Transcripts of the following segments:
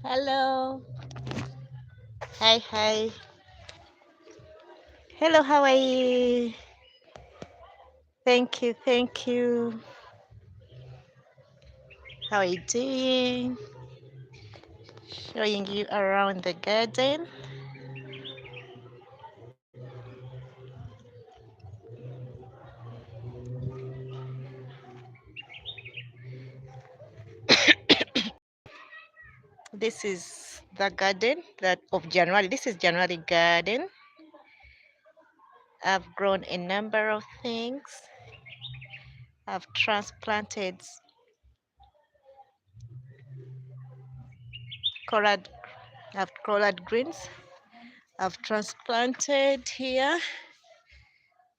Hello. Hi, hi. Hello, how are you? Thank you, thank you. How are you doing? Showing you around the garden. This is the garden that of January. This is January garden. I've grown a number of things. I've transplanted collard, I've collard greens. I've transplanted here.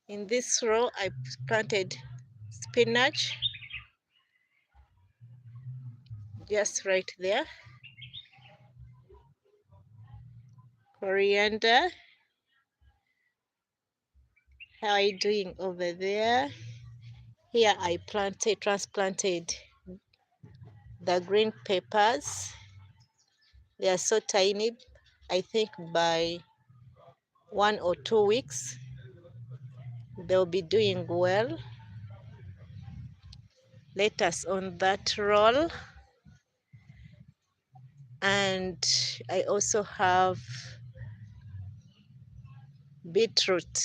In this row, I planted spinach just right there. Coriander. How are you doing over there? Here I transplanted the green peppers. They are so tiny. I think by 1 or 2 weeks they'll be doing well. Lettuce on that roll. And I also have beetroot.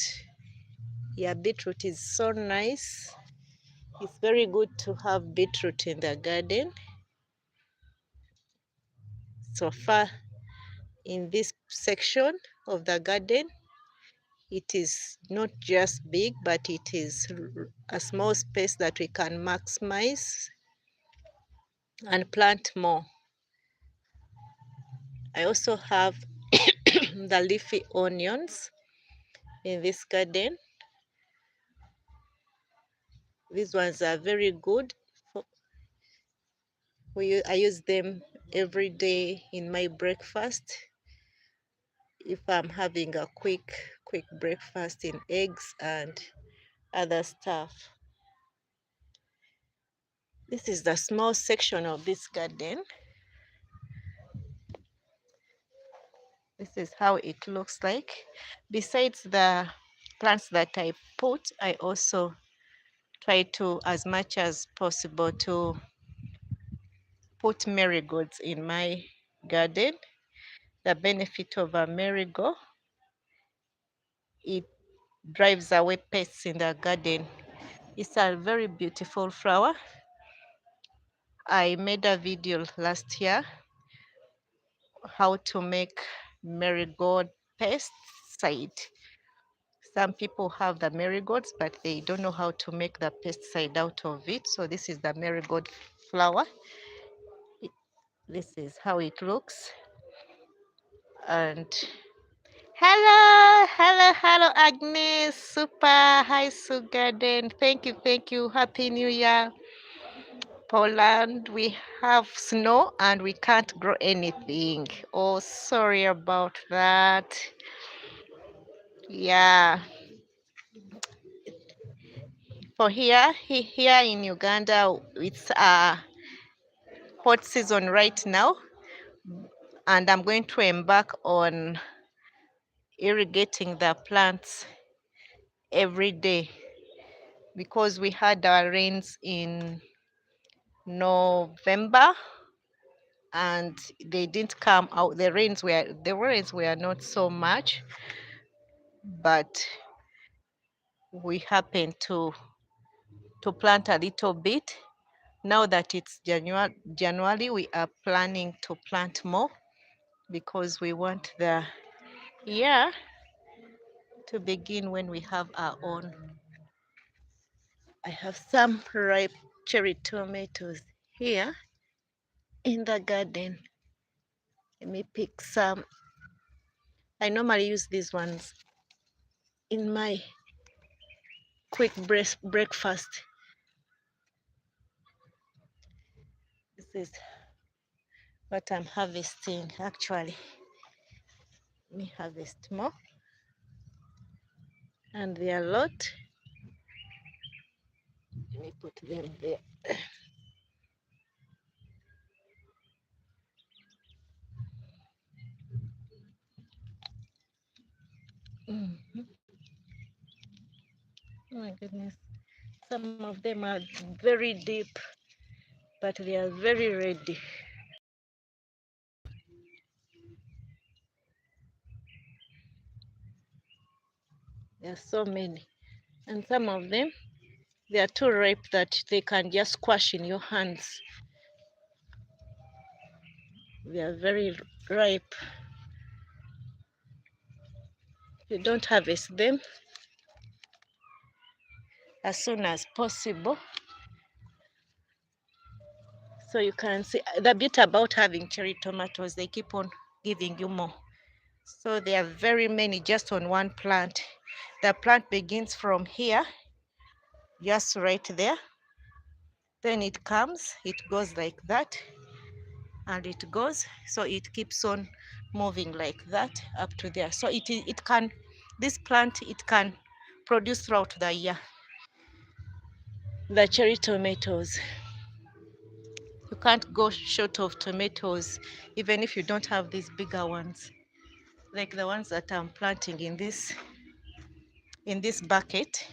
Yeah, beetroot is so nice. It's very good to have beetroot in the garden. So far in this section of the garden, it is not just big, but it is a small space that we can maximize and plant more. I also have the leafy onions in this garden. These ones are very good. I use them every day in my breakfast. If I'm having a quick breakfast in eggs and other stuff. This is the small section of this garden. This is how it looks like. Besides the plants that I put, I also try to, as much as possible, to put marigolds in my garden. The benefit of a marigold, it drives away pests in the garden. It's a very beautiful flower. I made a video last year how to make marigold pesticide. Some people have the marigolds, but they don't know how to make the pesticide out of it. So this is the marigold flower. This is how it looks. And hello, Agnes. Super. Hi, Sue Garden. Thank you. Happy New Year. Poland, we have snow and we can't grow anything. Oh, sorry about that. Yeah. For here in Uganda, it's hot season right now, and I'm going to embark on irrigating the plants every day because we had our rains in November and they didn't come out. The rains were not so much, but we happened to plant a little bit. Now that it's January, we are planning to plant more because we want the year to begin when we have our own. I have some ripe cherry tomatoes here in the garden. Let me pick some. I normally use these ones in my quick breakfast. This is what I'm harvesting actually. Let me harvest more. And there are a lot. Let me put them there. Mhm. Oh my goodness. Some of them are very deep, but they are very ready. There are so many. And some of them, they are too ripe that they can just squash in your hands. They are very ripe. You don't harvest them as soon as possible. So you can see the bit about having cherry tomatoes, they keep on giving you more. So there are very many just on one plant. The plant begins from here, just right there. Then it comes, it goes like that, and it goes. So it keeps on moving like that up to there. So it can, this plant, it can produce throughout the year. The cherry tomatoes. You can't go short of tomatoes, even if you don't have these bigger ones, like the ones that I'm planting in this bucket.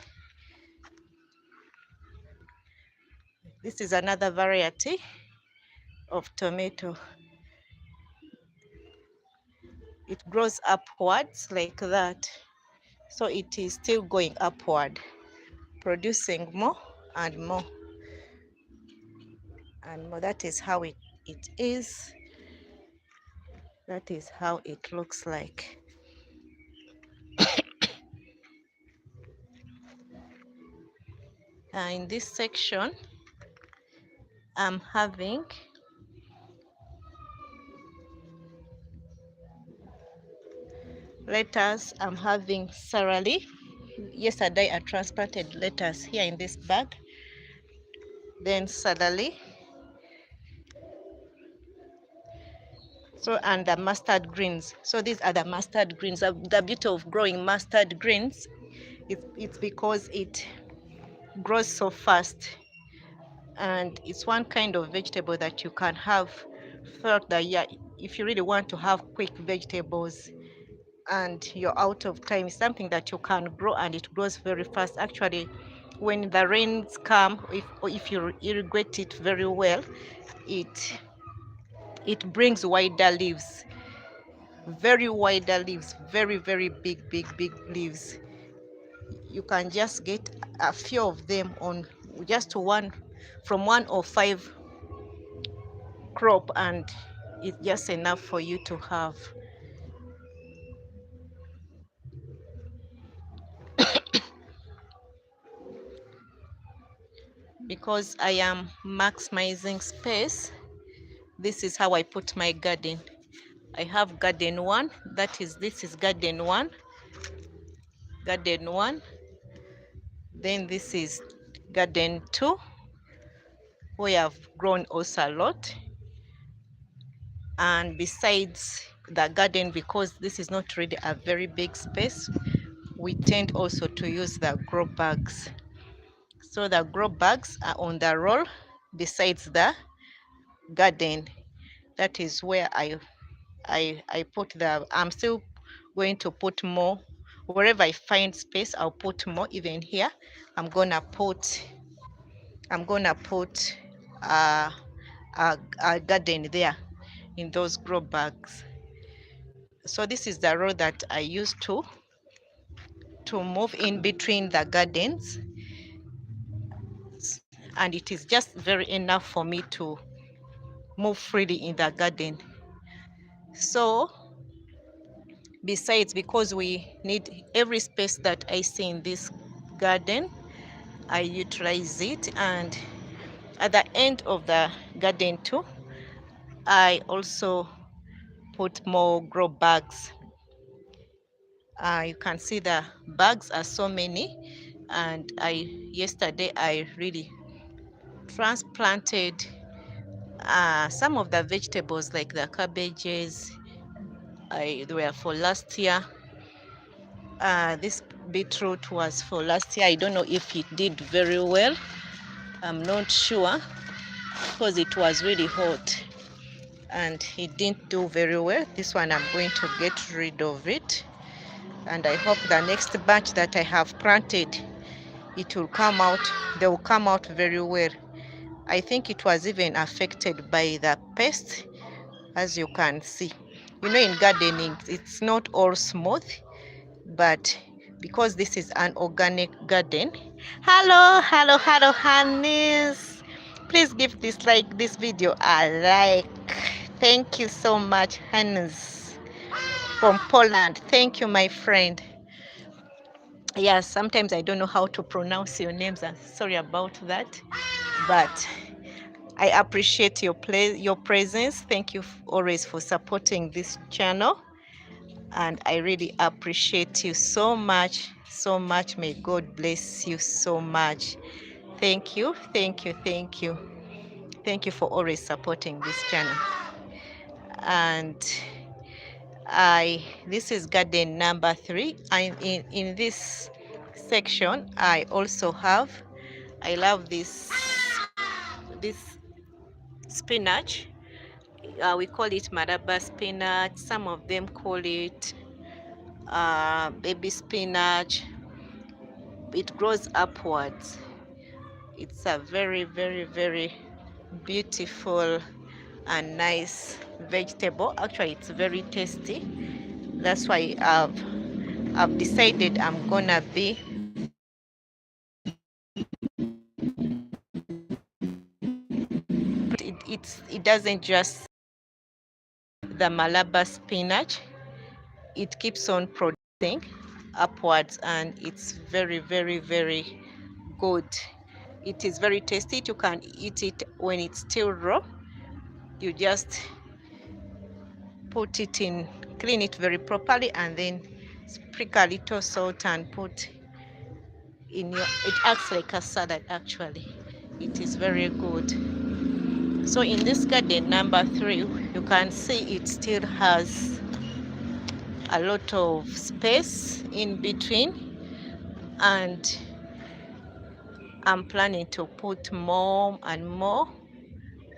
This is another variety of tomato. It grows upwards like that. So it is still going upward, producing more and more and more. That is how it is. That is how it looks like. In this section, I'm having lettuce. I'm having celery. Yesterday I transplanted lettuce here in this bag. Then celery. So, and the mustard greens. So these are the mustard greens. The beauty of growing mustard greens, it's because it grows so fast, and it's one kind of vegetable that you can have throughout the year. If you really want to have quick vegetables and you're out of time, it's something that you can grow, and it grows very fast. Actually, when the rains come, if you irrigate it very well, it brings wider leaves, very wider leaves, very very big leaves. You can just get a few of them on just one, from 1 or 5 crop, and it's just enough for you to have. Because I am maximizing space, this is how I put my garden. I have garden 1, this is garden 1, then this is garden 2, where I've grown also a lot. And besides the garden, because this is not really a very big space, we tend also to use the grow bags. So the grow bags are on the roll besides the garden. That is where I put I'm still going to put more. Wherever I find space, I'll put more. Even here, I'm gonna put uh, a garden there in those grow bags. So this is the row that I use to move in between the gardens, and it is just very enough for me to move freely in the garden. So besides, because we need every space that I see in this garden, I utilize it. And at the end of the garden too, I also put more grow bags. You can see the bags are so many, and yesterday I really transplanted some of the vegetables like the cabbages. They were for last year. This beetroot was for last year. I don't know if it did very well. I'm not sure, because it was really hot and it didn't do very well. This one I'm going to get rid of it. and I hope the next batch that I have planted, it will come out, they will come out very well. I think it was even affected by the pest, as you can see. You know, in gardening, it's not all smooth, but because this is an organic garden. Hello, hello, hello, honeys. Please give this video a like. Thank you so much, honeys from Poland. Thank you, my friend. Yes, sometimes I don't know how to pronounce your names. I'm sorry about that, but I appreciate your presence. Thank you always for supporting this channel, and I really appreciate you so much, so much. May God bless you so much. Thank you, thank you, thank you. Thank you for always supporting this channel. And this is garden number 3. In this section, I also have, I love this spinach. We call it maraba spinach. Some of them call it baby spinach. It grows upwards. It's a very, very, very beautiful and nice vegetable. Actually, it's very tasty. That's why I've decided I'm gonna be it doesn't just the Malabar spinach, it keeps on producing upwards, and it's very, very, very good. It is very tasty. You can eat it when it's still raw. You just put it in, clean it very properly, and then sprinkle a little salt and put in your, it acts like a salad actually. It is very good. So in this garden number 3, you can see it still has a lot of space in between, and I'm planning to put more and more,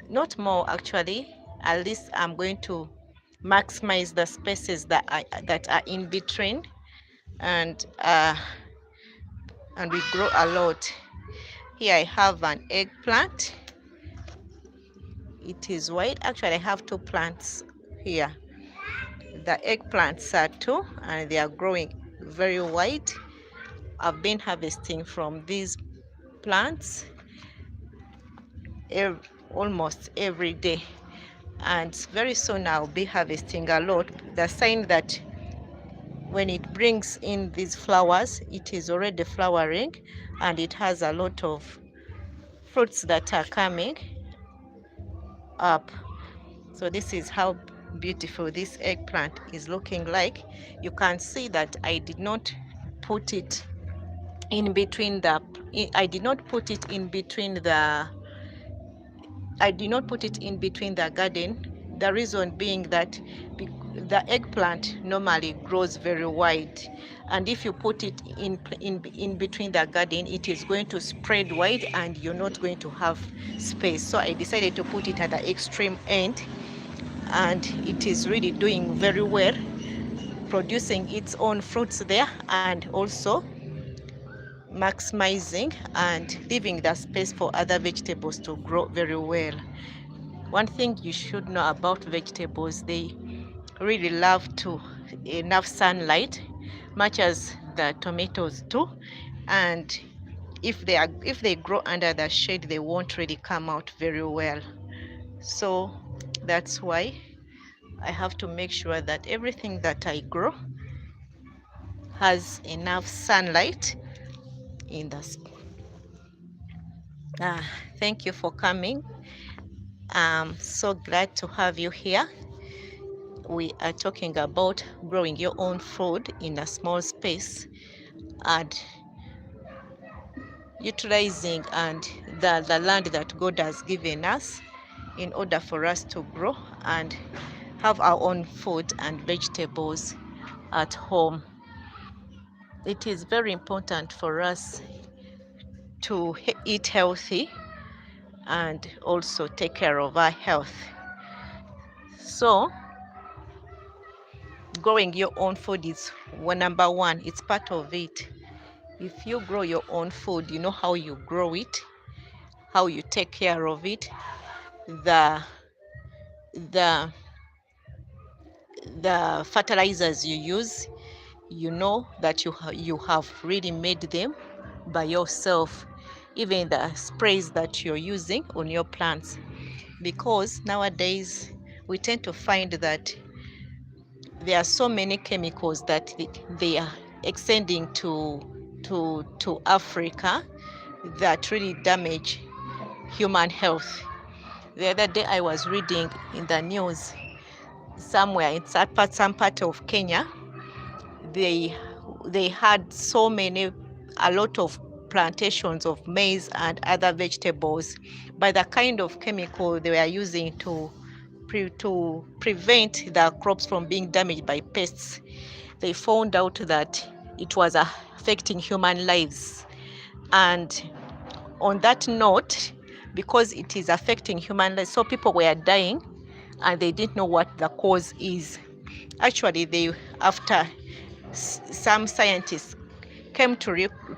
not more actually, at least I'm going to maximize the spaces that are in between, and we grow a lot. Here I have an eggplant. It is white. Actually, I have 2 plants here. The eggplants are 2, and they are growing very white. I've been harvesting from these plants almost every day, and very soon I'll be harvesting a lot. The sign that when it brings in these flowers, it is already flowering, and it has a lot of fruits that are coming up. So this is how beautiful this eggplant is looking like. You can see that I did not put it in between the I did not put it in between the garden. The reason being that the eggplant normally grows very wide, and if you put it in between the garden, it is going to spread wide, and you're not going to have space. So I decided to put it at the extreme end, and it is really doing very well, producing its own fruits there, and also maximizing and leaving the space for other vegetables to grow very well. One thing you should know about vegetables, they really love to enough sunlight, much as the tomatoes do, and if they grow under the shade, they won't really come out very well. So that's why I have to make sure that everything that I grow has enough sunlight in the ah, thank you for coming. I'm so glad to have you here. We are talking about growing your own food in a small space and utilizing the land that God has given us in order for us to grow and have our own food and vegetables at home. It is very important for us to eat healthy and also take care of our health. So growing your own food is number one. It's part of it. If you grow your own food, you know how you grow it, how you take care of it, the the the fertilizers you use, you know that you have really made them by yourself, even the sprays that you're using on your plants, because nowadays we tend to find that there are so many chemicals that they are extending to Africa that really damage human health. The other day I was reading in the news somewhere in some part of Kenya, they had a lot of plantations of maize and other vegetables by the kind of chemical they were using to prevent the crops from being damaged by pests. They found out that it was affecting human lives. And on that note, because it is affecting human lives, so people were dying and they didn't know what the cause is. Actually, after some scientists came to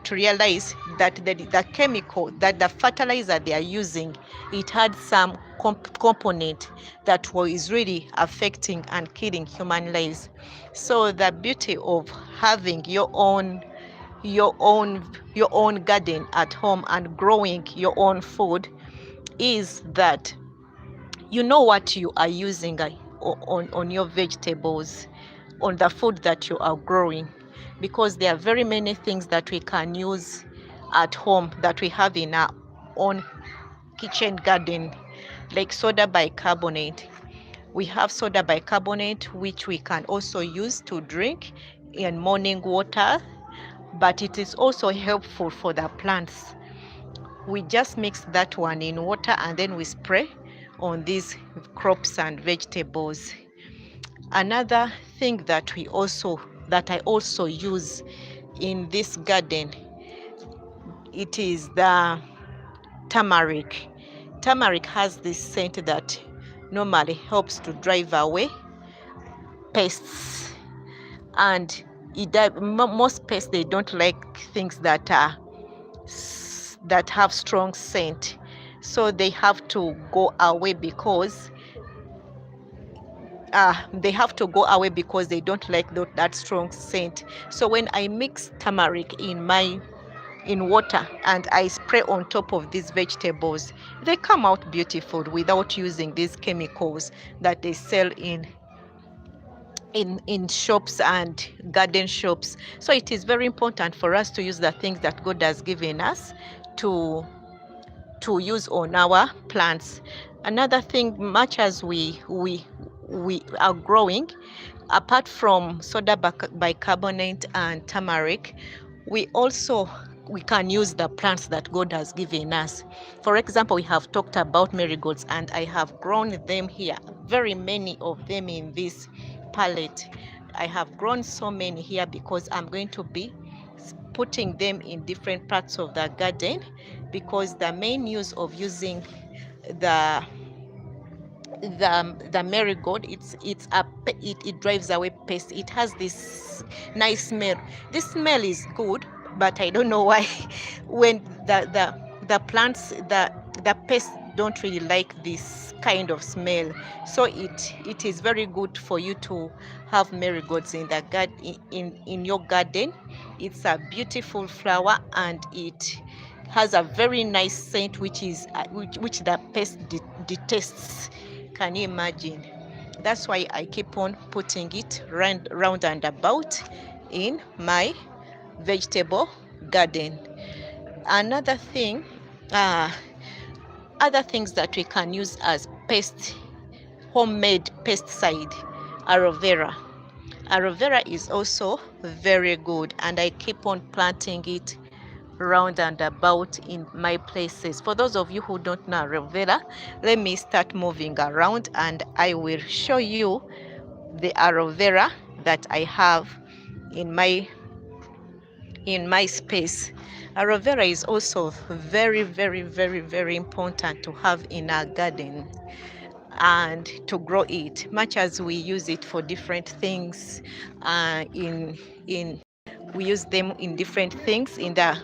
realize that the chemical, that the fertilizer they are using, it had some component that was really affecting and killing human lives. So the beauty of having your own garden at home and growing your own food is that you know what you are using on your vegetables, on the food that you are growing, because there are very many things that we can use at home that we have in our own kitchen garden, like soda bicarbonate. We have soda bicarbonate, which we can also use to drink in morning water, but it is also helpful for the plants. We just mix that one in water and then we spray on these crops and vegetables. Another thing that I also use in this garden, it is the turmeric. Turmeric has this scent that normally helps to drive away pests, and most pests, they don't like things that have strong scent, so they have to go away because they don't like that strong scent. So when I mix turmeric in water and I spray on top of these vegetables, they come out beautiful without using these chemicals that they sell in shops and garden shops. So it is very important for us to use the things that God has given us to use on our plants. Another thing, much as we are growing, apart from soda bicarbonate and turmeric, we can use the plants that God has given us. For example, we have talked about marigolds, and I have grown them here, very many of them in this palette. I have grown so many here because I'm going to be putting them in different parts of the garden, because the main use of using the marigold, it drives away pests. It has this nice smell. This smell is good, but I don't know why when the plants, the pests don't really like this kind of smell. So it is very good for you to have marigolds in the garden, in your garden. It's a beautiful flower and it has a very nice scent, which the pest detests. Can you imagine? That's why I keep on putting it round and about in my vegetable garden. Another thing, other things that we can use as homemade pesticide, aloe vera. Aloe vera is also very good, and I keep on planting it round and about in my places. For those of you who don't know aloe vera, let me start moving around and I will show you the aloe vera that I have in my space. Aloe vera is also very, very, very, very important to have in our garden. and to grow it, much as we use it for different things. In we use them in different things in the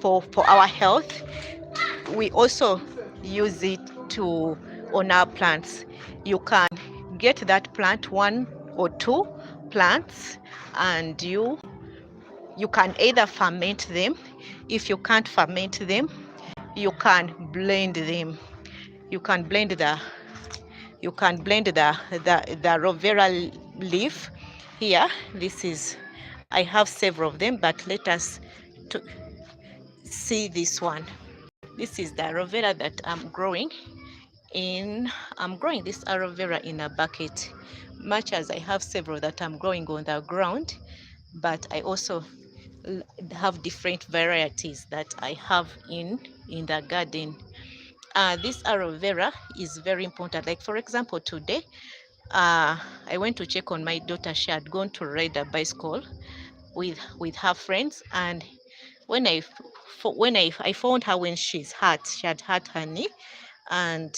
for our health. We also use it to on our plants. You can get that plant, one or two plants, and you can either ferment them. If you can't ferment them, you can blend them. You can blend the the aloe vera leaf. Here, this is, I have several of them, but let us to see this one. This is the aloe vera that I'm growing this aloe vera in a bucket, much as I have several that I'm growing on the ground, but I also have different varieties that I have in the garden. This aloe vera is very important. Like, for example, today I went to check on my daughter. She had gone to ride a bicycle with her friends, and when I found her when she's hurt, she had hurt her knee, and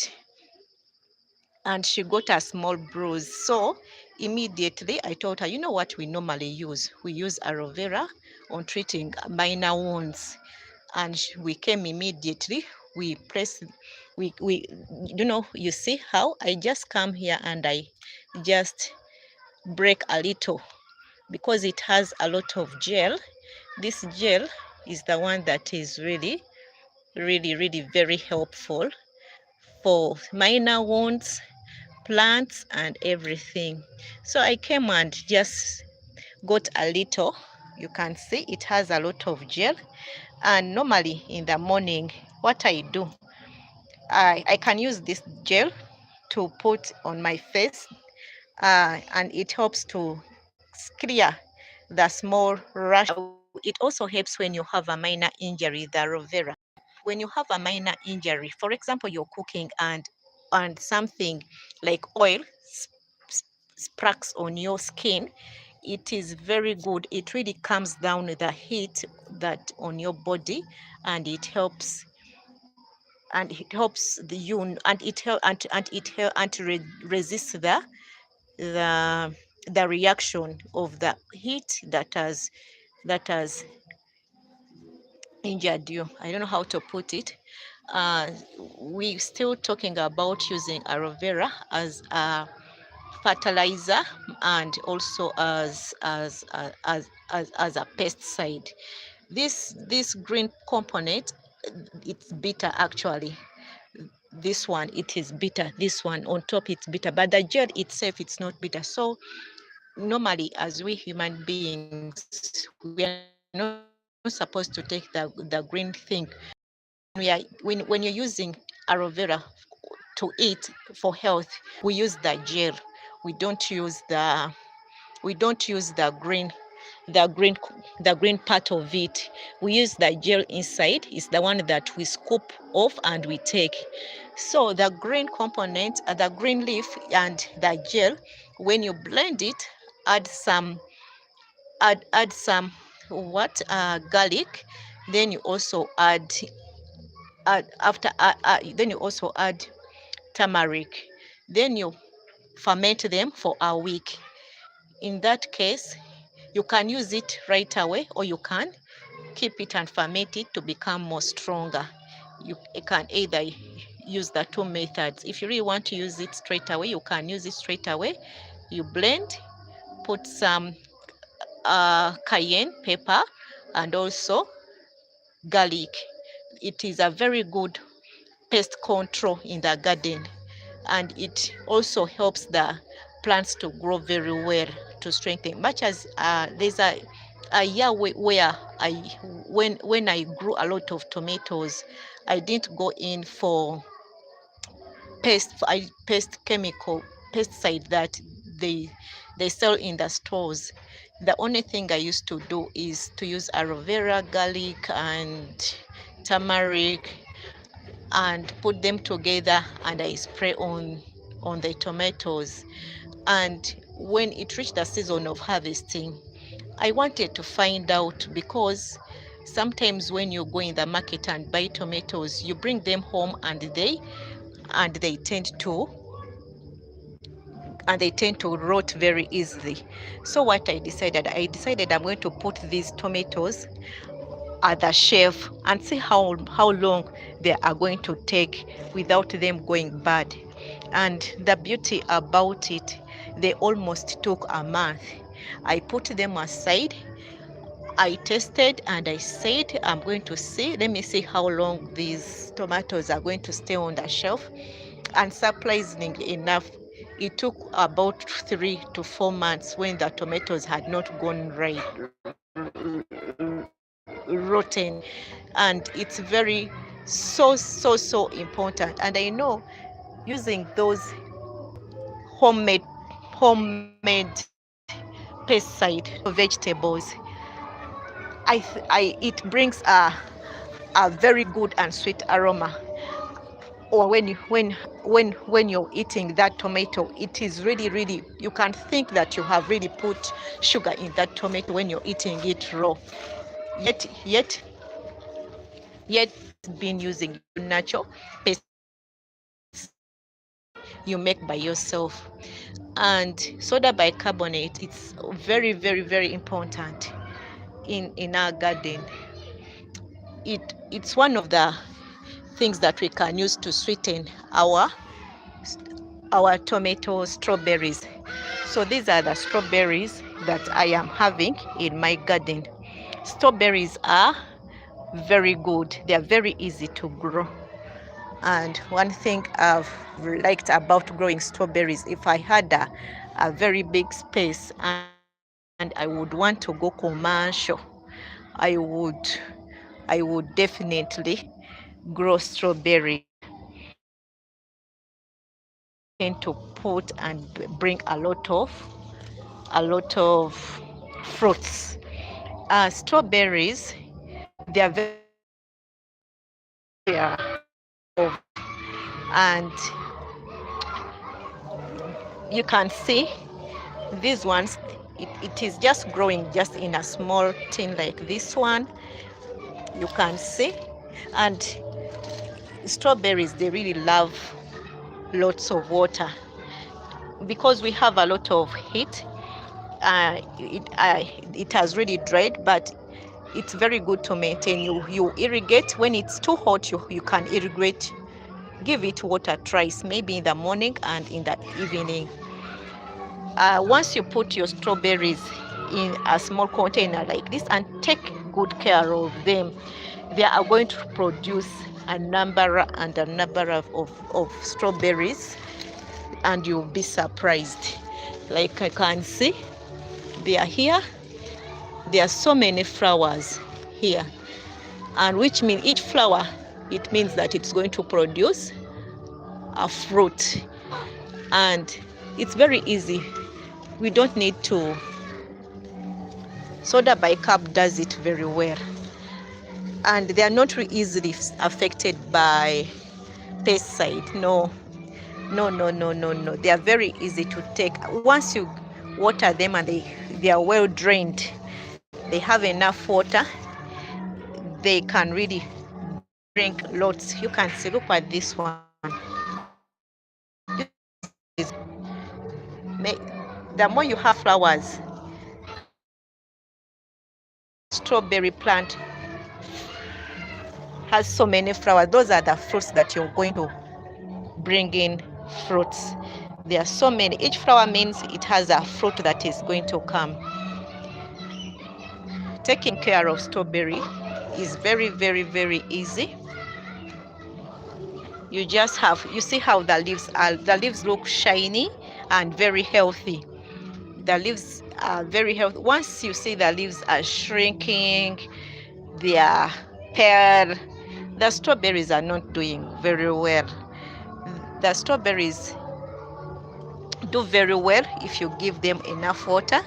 she got a small bruise. So immediately I told her, you know what we normally use? We use aloe vera on treating minor wounds. And we came immediately. We press, we, you see how I just come here and I just break a little, because it has a lot of gel. This gel is the one that is really, really, really very helpful for minor wounds, plants, and everything. So I came and just got a little. You can see it has a lot of gel. And normally in the morning, what I do, I can use this gel to put on my face, and it helps to clear the small rash. It also helps when you have a minor injury, the aloe vera. When you have a minor injury, for example, you're cooking and something like oil sparks on your skin, it is very good. It really calms down the heat that on your body, and it helps the you and it help and it help and to resist the the reaction of the heat that has injured you. I don't know how to put it. uh we still talking about using aloe vera as a fertilizer, and also as a pesticide. This green component, it's bitter actually. This one, it is bitter. This one on top, it's bitter, but the gel itself, it's not bitter. So normally, as we human beings, we are not supposed to take the green thing. When you're using aloe vera to eat for health, we use the gel. We don't use the green, the green the green part of it. We use the gel inside. It's the one that we scoop off and we take. So the green component, the green leaf and the gel, when you blend it, add some add some what garlic. Then you also then you also add turmeric. Then you ferment them for a week. In that case, you can use it right away, or you can keep it and ferment it to become more stronger. You can either use the two methods. If you really want to use it straight away, you can use it straight away. You blend, put some cayenne pepper and also garlic. It is a very good pest control in the garden, and it also helps the plants to grow very well, to strengthen. Much as there's a year where when I grew a lot of tomatoes, I didn't go in for pest chemical pesticide that they they sell in the stores. The only thing I used to do is to use aloe vera, garlic, and turmeric, and put them together, and I spray on the tomatoes. And when it reached the season of harvesting, I wanted to find out, because sometimes when you go in the market and buy tomatoes, you bring them home and they tend to and they tend to rot very easily. So what I decided I'm going to put these tomatoes at the shelf and see how long they are going to take without them going bad. And the beauty about it, they almost took a month. I put them aside, I tested, and I said, I'm going to see, let me see how long these tomatoes are going to stay on the shelf. And surprisingly enough, it took about 3 to 4 months when the tomatoes had not gone rotten. And it's very so important. And I know using those homemade pesticide vegetables, it brings a very good and sweet aroma. Or when you're eating that tomato, it is really, you can think that you have really put sugar in that tomato when you're eating it raw. Yet been using natural you make by yourself. And soda bicarbonate, it's very important in our garden. It's one of the things that we can use to sweeten our tomatoes, strawberries. So these are the strawberries that I am having in my garden. Strawberries are very good. They are very easy to grow. And one thing I've liked about growing strawberries, if I had a very big space and I would want to go commercial, I would definitely grow strawberries. Tend to put and bring a lot of fruits. Strawberries, they are very of, and you can see these ones. It is just growing just in a small tin like this one. You can see, and strawberries, they really love lots of water because we have a lot of heat. It has really dried, but it's very good to maintain. You irrigate when it's too hot. You can irrigate, give it water twice, maybe in the morning and in the evening. Once you put your strawberries in a small container like this and take good care of them, they are going to produce a number of strawberries, and you'll be surprised. Like I can see, they are here. There are so many flowers here, and which means each flower, it means that it's going to produce a fruit. And it's very easy. We don't need to. Soda bicarb does it very well, and they are not really easily affected by pesticide. No. They are very easy to take. Once you water them and they are well drained, they have enough water, they can really drink lots. You can see, look at this one. The more you have flowers, strawberry plant has so many flowers. Those are the fruits that you're going to bring in. Fruits, there are so many. Each flower means it has a fruit that is going to come. Taking care of strawberry is very easy. You see how the leaves look shiny and very healthy. The leaves are very healthy. Once you see the leaves are shrinking, they are pale, the strawberries are not doing very well. The strawberries do very well if you give them enough water,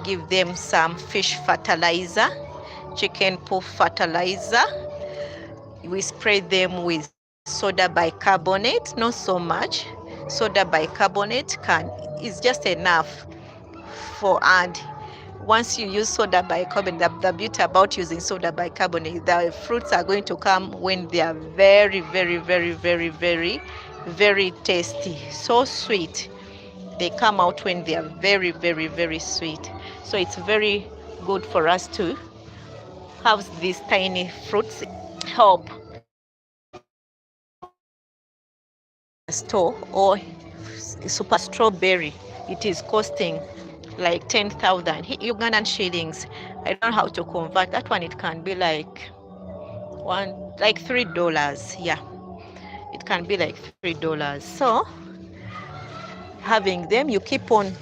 give them some fish fertilizer, chicken poo fertilizer. We spray them with soda bicarbonate, not so much. Soda bicarbonate is just enough for. And once you use soda bicarbonate, the beauty about using soda bicarbonate, the fruits are going to come when they are very tasty, so sweet. They come out when they are very, very, very sweet. So it's very good for us to have these tiny fruits. Help store or super strawberry. It is costing like 10,000 Ugandan shillings. I don't know how to convert that one. It can be like $3. Yeah, it can be like $3. So having them, you keep on.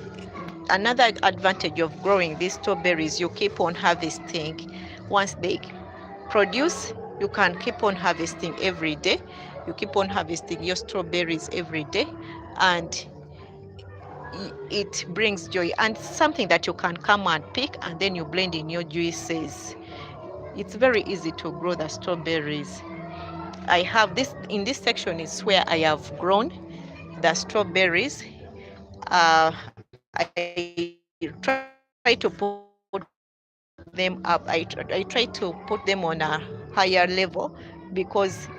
Another advantage of growing these strawberries, you keep on harvesting. Once they produce, you can keep on harvesting every day. You keep on harvesting your strawberries every day, and it brings joy, and something that you can come and pick and then you blend in your juices. It's very easy to grow the strawberries. I have this in this section is where I have grown the strawberries. I try to put them up. I try to put them on a higher level because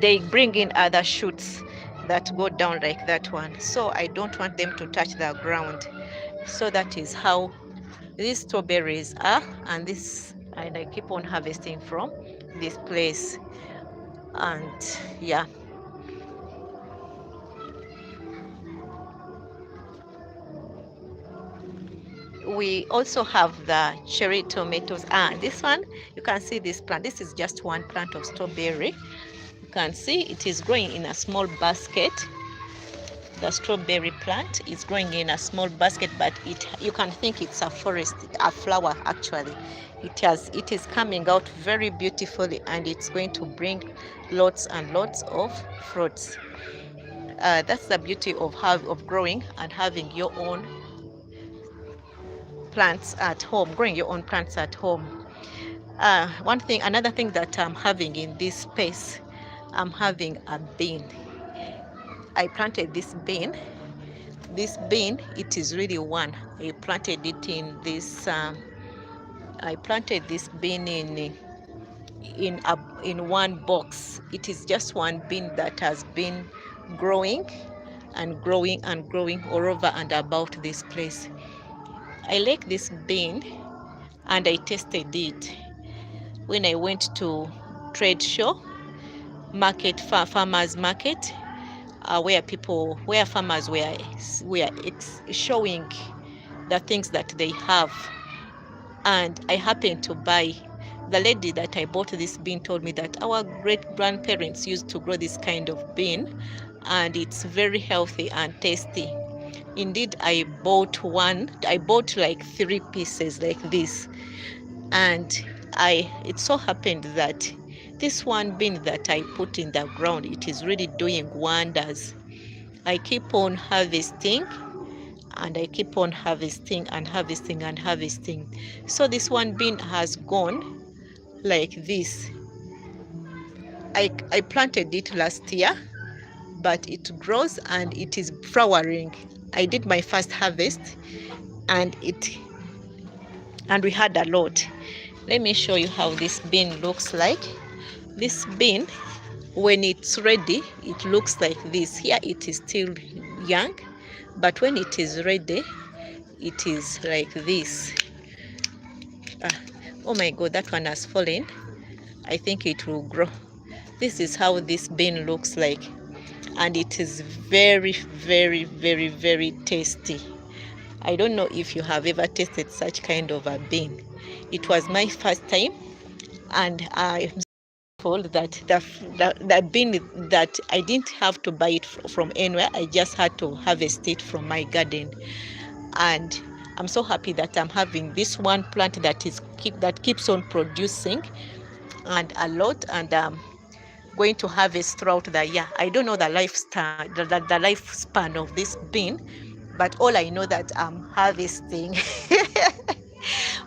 they bring in other shoots that go down like that one. So I don't want them to touch the ground. So that is how these strawberries are, and I keep on harvesting from this place. And yeah, we also have the cherry tomatoes. This one, you can see this plant. This is just one plant of strawberry. You can see it is growing in a small basket. The strawberry plant is growing in a small basket, but you can think it's a forest, a flower actually. It is coming out very beautifully, and it's going to bring lots and lots of fruits. That's the beauty of growing and having your own plants at home, growing your own plants at home. Another thing that I'm having in this space, I'm having a bean. I planted this bean. This bean, it is really one. I planted it in this. I planted this bean in one box. It is just one bean that has been growing and growing and growing all over and about this place. I like this bean, and I tasted it when I went to trade show market, farmers market, where farmers were showing the things that they have, and I happened to buy. The lady that I bought this bean told me that our great grandparents used to grow this kind of bean, and it's very healthy and tasty. Indeed, I bought one. I bought like 3 pieces like this, and it so happened that this one bean that I put in the ground, it is really doing wonders. I keep on harvesting, and I keep on harvesting and harvesting and harvesting. So this one bean has gone like this. I planted it last year, but it grows and it is flowering. I did my first harvest, and we had a lot. Let me show you how this bean looks like. This bean, when it's ready, it looks like this. Here it is still young, but when it is ready, it is like this. Oh my god, that one has fallen. I think it will grow. This is how this bean looks like, and it is very, very, very, very tasty. I don't know if you have ever tasted such kind of a bean. It was my first time, and I'm told that the bean, that I didn't have to buy it from anywhere. I just had to harvest it from my garden, and I'm so happy that I'm having this one plant that keeps on producing and a lot, and going to harvest throughout the year. I don't know the lifespan of this bean, but all I know that I'm harvesting.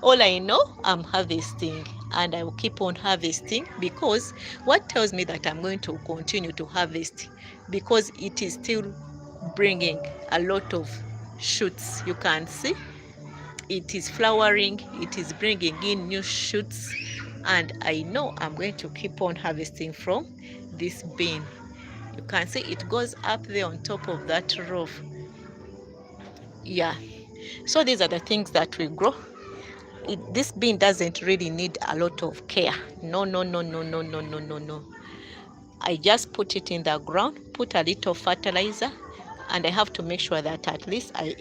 All I know, I'm harvesting, and I will keep on harvesting, because what tells me that I'm going to continue to harvest, because it is still bringing a lot of shoots. You can see it is flowering, it is bringing in new shoots, and I know I'm going to keep on harvesting from this bean. You can see it goes up there on top of that roof. Yeah. So these are the things that we grow. This bean doesn't really need a lot of care. No, no, no, no, no, no, no, no, no. I just put it in the ground, put a little fertilizer, and I have to make sure that at least I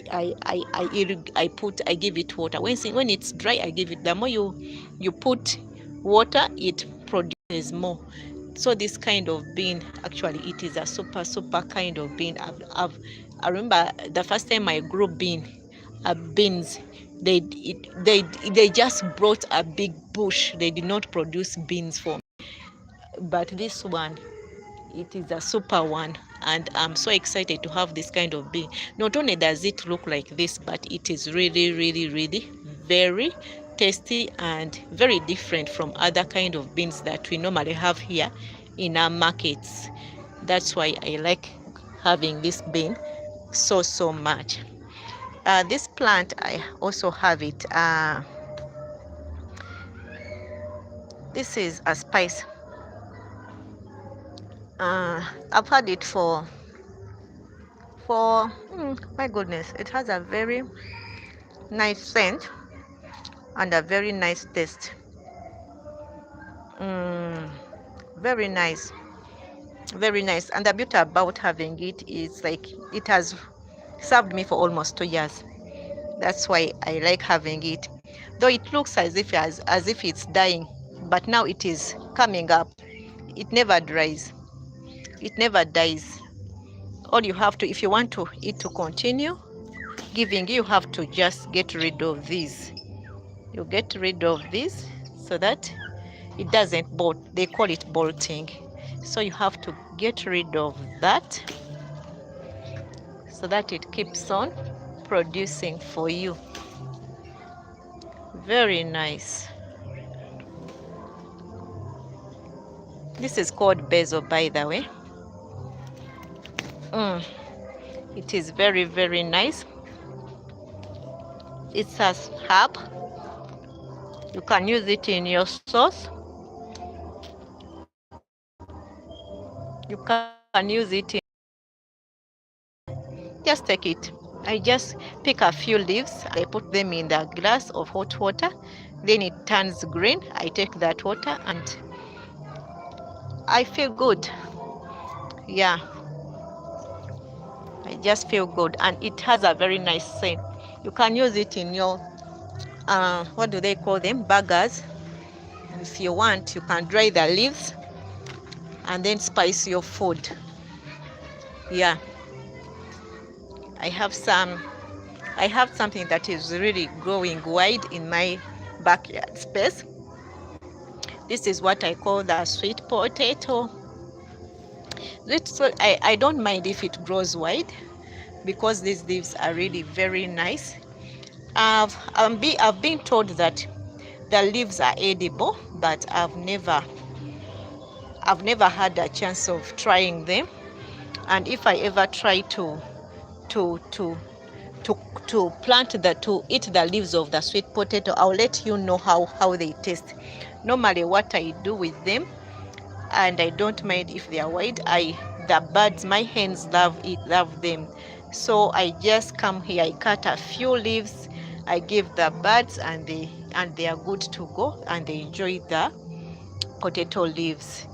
give it water. When it's dry, I give it. The more you put water, it produces more. So this kind of bean, actually, it is a super kind of bean. I remember the first time I grew beans, they just brought a big bush. They did not produce beans for me, but this one, it is a super one, and I'm so excited to have this kind of bean. Not only does it look like this, but it is really very tasty and very different from other kind of beans that we normally have here in our markets. That's why I like having this bean so much. This plant, I also have it. This is a spice. I've had it for my goodness, it has a very nice scent and a very nice taste. mm, Very nice, very nice. And the beauty about having it is, like, it has served me for almost 2 years. That's why I like having it, though it looks as if it's dying, but now it is coming up. It never dries, it never dies. All you have to, if you want to it to continue giving, you have to just get rid of these. You get rid of this so that it doesn't bolt. They call it bolting. So you have to get rid of that so that it keeps on producing for you. Very nice. This is called basil, by the way. It is very nice. It's a herb. You can use it in your sauce. You can use it in, just take it. I just pick a few leaves, I put them in the glass of hot water, then it turns green. I take that water and I feel good. Yeah, I just feel good, and it has a very nice scent. You can use it in your what do they call them, burgers. If you want, you can dry the leaves and then spice your food. Yeah, I have something that is really growing wide in my backyard space. This is what I call the sweet potato. I don't mind if it grows wide because these leaves are really very nice. I've been told that the leaves are edible, but I've never had a chance of trying them. And if I ever try to to to eat the leaves of the sweet potato, I'll let you know how they taste. Normally what I do with them, and I don't mind if they are white, the birds, my hens love them. So I just come here, I cut a few leaves, I give the birds, and they are good to go, and they enjoy the potato leaves.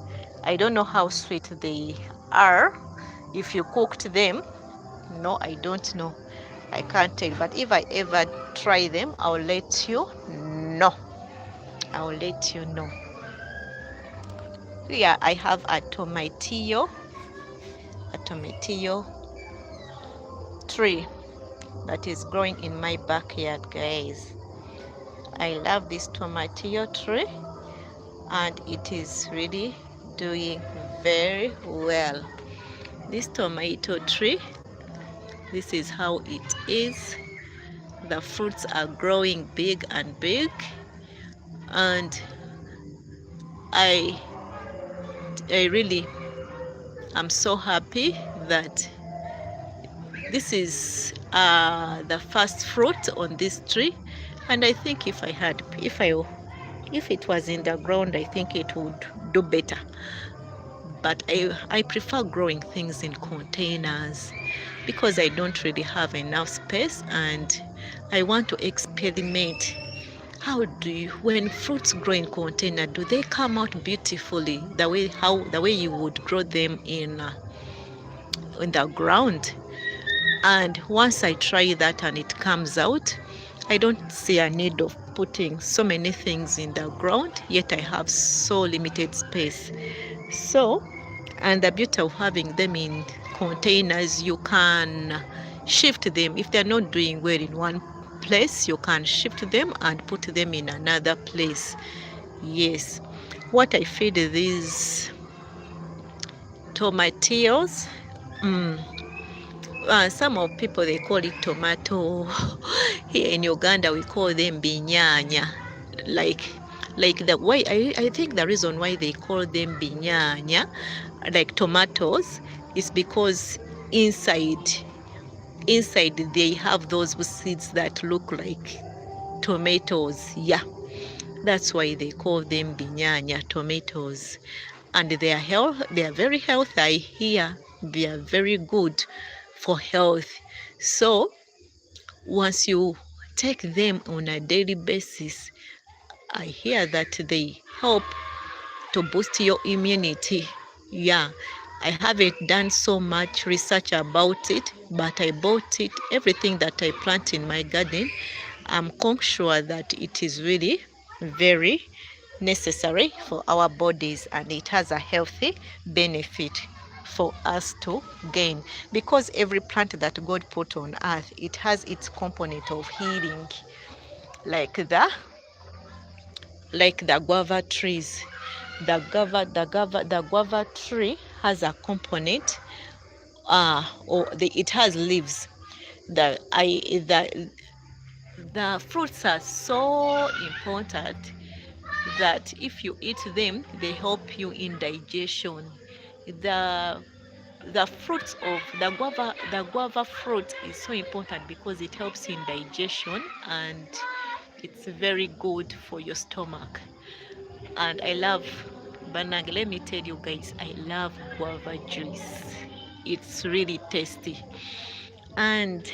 I don't know how sweet they are if you cooked them. No, I don't know. I can't tell. But if I ever try them, I'll let you know. I'll let you know. Yeah, I have a tomatillo tree that is growing in my backyard, guys. I love this tomatillo tree, and it is really doing very well. This tomato tree, this is how it is. The fruits are growing big and big, and I really am so happy that this is the first fruit on this tree. And I think if it was in the ground, I think it would do better. But I prefer growing things in containers. because I don't really have enough space and I want to experiment. How do you, when fruits grow in container, do they come out beautifully the way you would grow them in the ground? And once I try that and it comes out, I don't see a need of putting so many things in the ground, yet I have so limited space. So, and the beauty of having them in containers, you can shift them. If they're not doing well in one place, you can shift them and put them in another place. Yes. What I feed these tomatillos, mm, some of people they call it tomato. Here in Uganda we call them binyanya. Like like the way I think the reason why they call them binyanya, like tomatoes, is because inside inside they have those seeds that look like tomatoes. Yeah, that's why they call them binyanya, tomatoes. And they are very healthy. I hear they are very good for health. So once you take them on a daily basis, I hear that they help to boost your immunity. Yeah, I haven't done so much research about it, but I bought it. Everything that I plant in my garden, I'm sure that it is really very necessary for our bodies and it has a healthy benefit for us to gain, because every plant that God put on earth, it has its component of healing, like the guava trees. The guava tree has a component, it has leaves. The fruits are so important that if you eat them, they help you in digestion. The the fruits of the guava fruit is so important because it helps in digestion and it's very good for your stomach. And I love banana. Let me tell you guys, I love guava juice. It's really tasty. And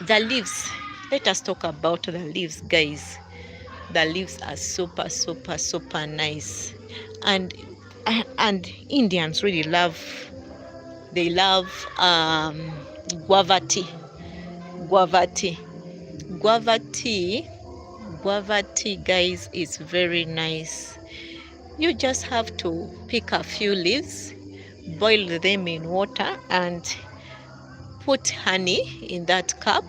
the leaves, let us talk about the leaves, guys. The leaves are super, super, super nice. And and Indians really love, they love guava tea. Guava tea. Guava tea. Guava tea, guys, is very nice. You just have to pick a few leaves, boil them in water, and put honey in that cup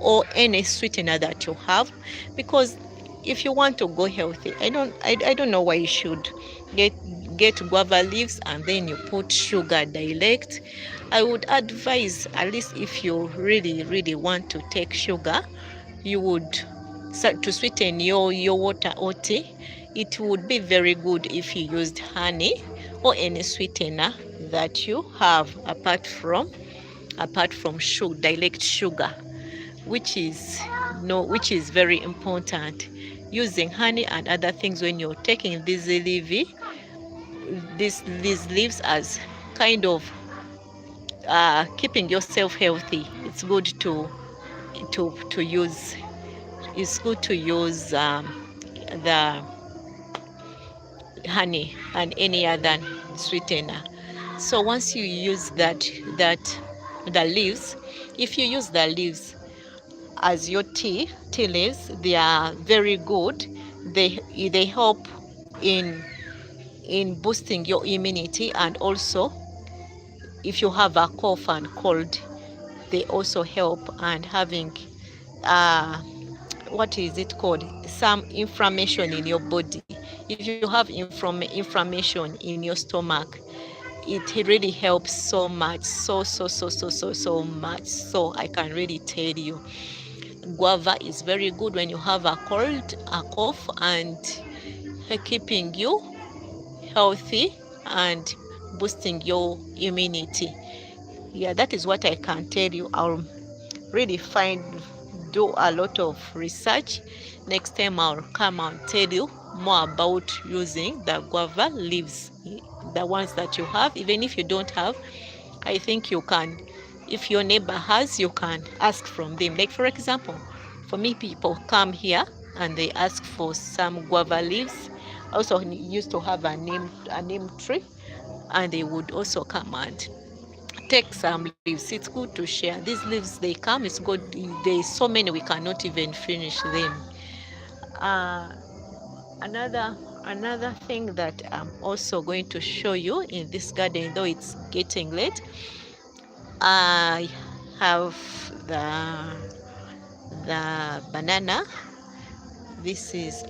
or any sweetener that you have, because if you want to go healthy, I don't know why you should get guava leaves and then you put sugar direct. I would advise, at least if you really want to take sugar, you would to sweeten your water or tea, it would be very good if you used honey or any sweetener that you have apart from sugar, direct sugar, which is no which is very important. Using honey and other things when you're taking these leaves as kind of keeping yourself healthy. It's good to use. It's good to use the honey and any other sweetener. So once you use that the leaves, if you use the leaves as your tea leaves, they are very good. They help in boosting your immunity, and also if you have a cough and cold, they also help. And having what is it called, some inflammation in your body, if you have inflammation in your stomach, it really helps so much, so much. So I can really tell you, guava is very good when you have a cold, a cough, and keeping you healthy and boosting your immunity. Yeah, that is what I can tell you. I'll really do a lot of research. Next time I'll come and tell you more about using the guava leaves, the ones that you have. Even if you don't have, I think you can If your neighbor has, you can ask from them. Like for example, for me, people come here and they ask for some guava leaves. I also used to have a neem tree, and they would also come and take some leaves. It's good to share. These leaves, they come, it's good. There's so many we cannot even finish them. Uh, another thing that I'm also going to show you in this garden, though it's getting late, I have the banana. This is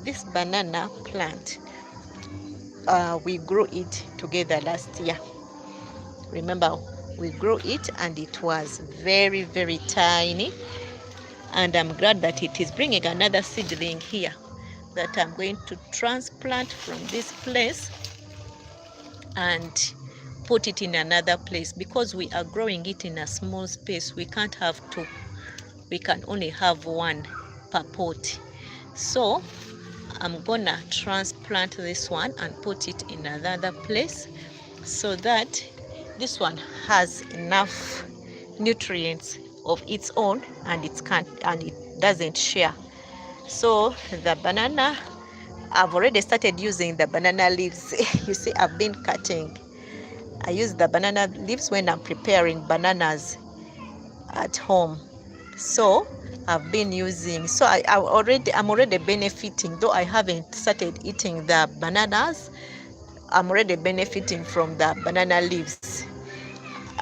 this banana plant. We grew it together last year. Remember, we grew it and it was very, very tiny. And I'm glad that it is bringing another seedling here that I'm going to transplant from this place and put it in another place, because we are growing it in a small space. We can't have two. We can only have one per pot. So I'm gonna transplant this one and put it in another place so that this one has enough nutrients of its own, and it doesn't share. So the banana, I've already started using the banana leaves. You see, I've been cutting. I use the banana leaves when I'm preparing bananas at home. So I've been using, so I'm already benefiting, though I haven't started eating the bananas. I'm already benefiting from the banana leaves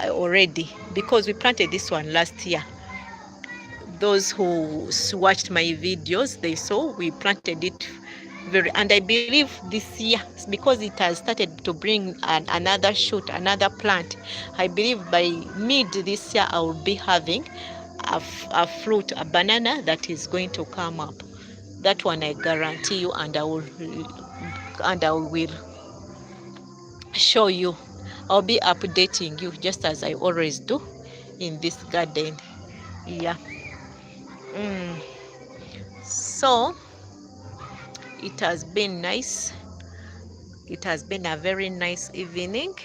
already, because we planted this one last year. Those who watched my videos, they saw we planted it and I believe this year, because it has started to bring another shoot, another plant, I believe by mid this year I will be having a fruit, a banana that is going to come up. That one I guarantee you, and I will show you. I'll be updating you just as I always do in this garden. Yeah. So it has been nice. It has been a very nice evening,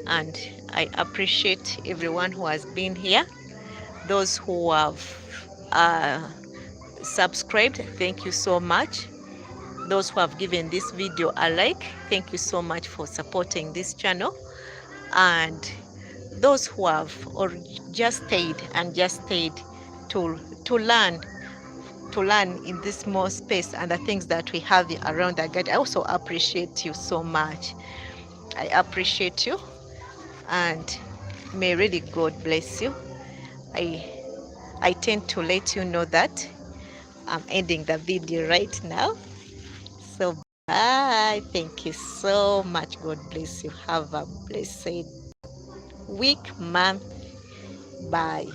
and I appreciate everyone who has been here. Those who have uh, subscribed, thank you so much. Those who have given this video a like, thank you so much for supporting this channel. And those who have or just stayed to learn in this small space and the things that we have around the garden, I also appreciate you so much. I appreciate you, and may really God bless you. I I tend to let you know that I'm ending the video right now. So bye. Thank you so much. God bless you. Have a blessed week, month. Bye.